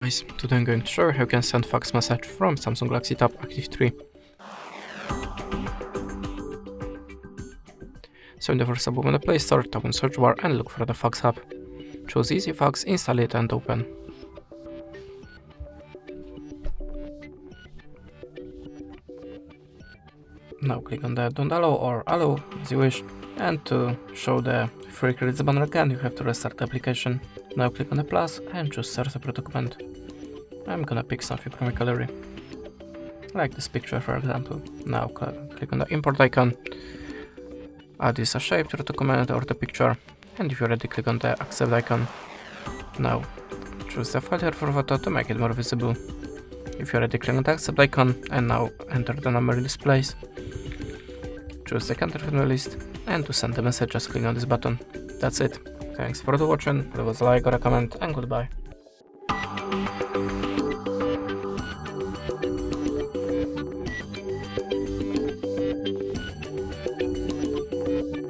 Guys, today I'm going to show you how you can send fax message from Samsung Galaxy Tab Active3. So in the first step, open the Play Store, tap on search bar and look for the fax app. Choose Easy Fax, install it and open. Now click on the Don't Allow or Allow as you wish, and to show the free credits banner again, you have to restart the application. Now click on the plus and choose Share Separate Document. I'm gonna pick something from my gallery, like this picture for example. Now click on the import icon, add this a shape to the document or the picture, and if you're ready, click on the accept icon. Now choose the filter for photo to make it more visible. If you're ready, click on the accept icon and now enter the number in this place. Choose the country from the list, and to send the message just click on this button. That's it. Thanks for watching, leave us a like or a comment, and goodbye.